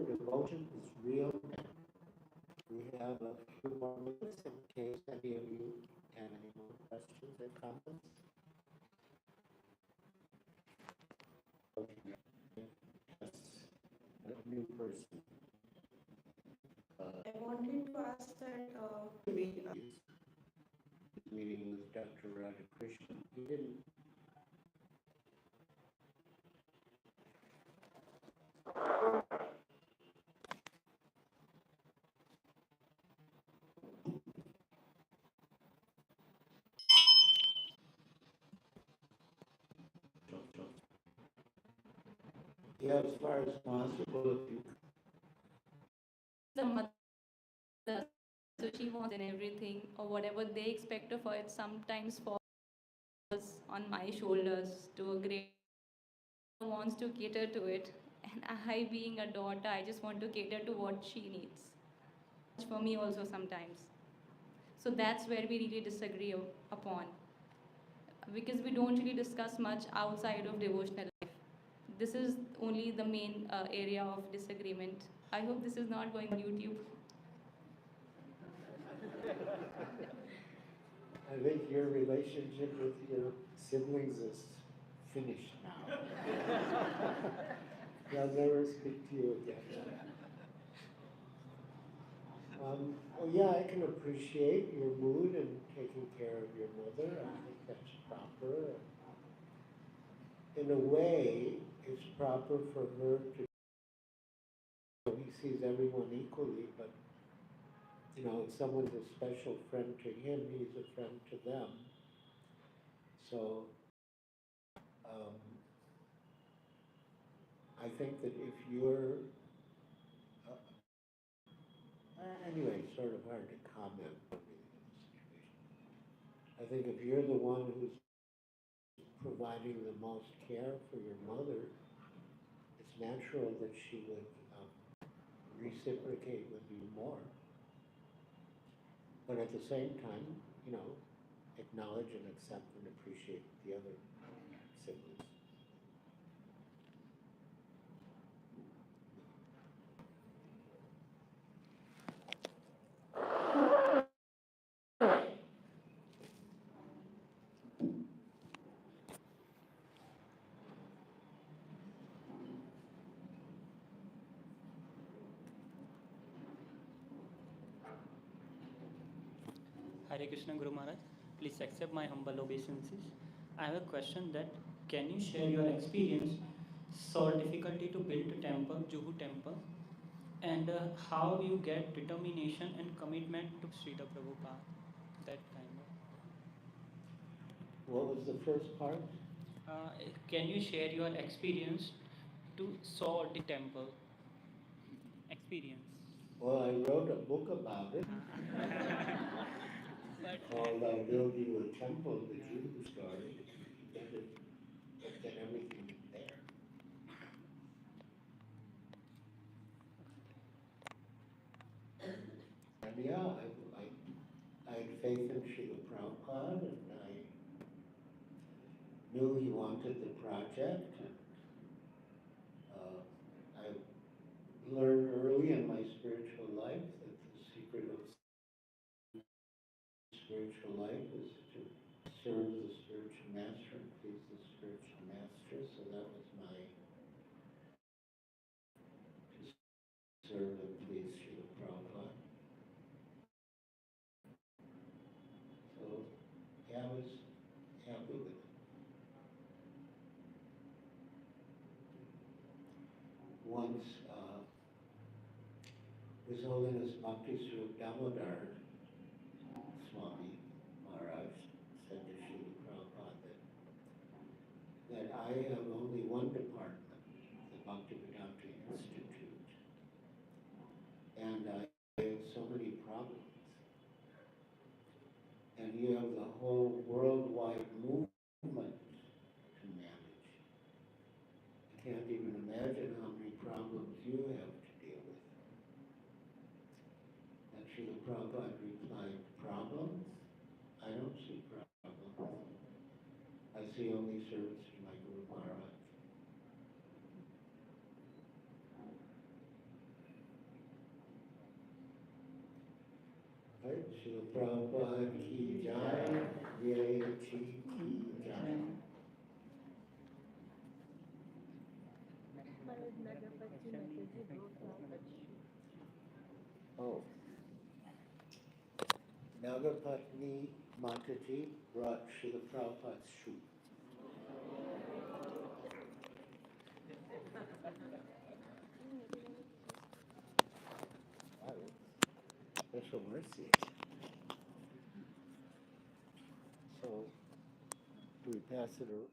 devotion is real nectar. We have a few more minutes in case any of you have any more questions or comments. Just a new person. I wanted to ask that Meeting with Dr. Radhakrishnan. He didn't. Yeah, as far as possible, if you the mother, so she wants in everything or whatever they expect of her, it sometimes falls on my shoulders to a great wants to cater to it, and I being a daughter, I just want to cater to what she needs for me also sometimes. So that's where we really disagree upon, because we don't really discuss much outside of devotional life. This is only the main area of disagreement. I hope this is not going on YouTube. I think your relationship with your siblings is finished now. They'll never speak to you again. Well, yeah, I can appreciate your mood and taking care of your mother. I think that's proper. In a way, it's proper for her to, he sees everyone equally, but you know, if someone's a special friend to him, he's a friend to them. So, um, I think that if you're, anyway, it's sort of hard to comment on the situation. I think if you're the one who's providing the most care for your mother, it's natural that she would reciprocate with you more. But at the same time, you know, acknowledge and accept and appreciate the other siblings. Hare Krishna Guru Maharaj, please accept my humble obeisances. I have a question that can you share your experience, so difficulty to build a temple, Juhu temple, and how you get determination and commitment to Srila Prabhupada that time? What was the first part? Can you share your experience to saw the temple experience? Well, I wrote a book about it called I'll Build You a Temple, the Jew story. Get everything there. And yeah, I had faith in Srila Prabhupada, and I knew he wanted the project. And, I learned early in my spiritual life that the secret of spiritual life is to serve the spiritual master and please the spiritual master. So that was my to serve and please Srila Prabhupada. So yeah, I was happy with it. Once His Holiness Bhakti Swarup Damodar Swami Maharaj said to Srila Prabhupada that I have only one department, the Bhaktivedanta Institute, and I have so many problems. whole worldwide movement to manage. I can't even imagine how many problems you have to deal with. And Srila Prabhupada replied, problems? I don't see problems. I see only service to my Guru Maharaj. Right? Srila Prabhupada ki jai, VIHE ki jai. Maharaj Nagapati Mataji brought Prabhupada shoe. Oh. Nagapatni Mataji brought Srila Prabhupada's shoe. Wow, special mercy. So, do we pass it or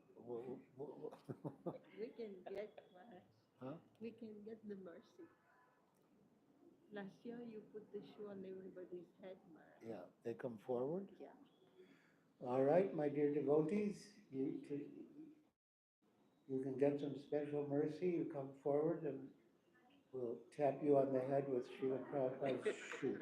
We can get Maharaj. huh? We can get the mercy. Last year you put the shoe on everybody's head, Maharaj. Yeah, they come forward. Yeah. All right, my dear devotees, you can get some special mercy. You come forward and we'll tap you on the head with Srila Prabhupada's shoe.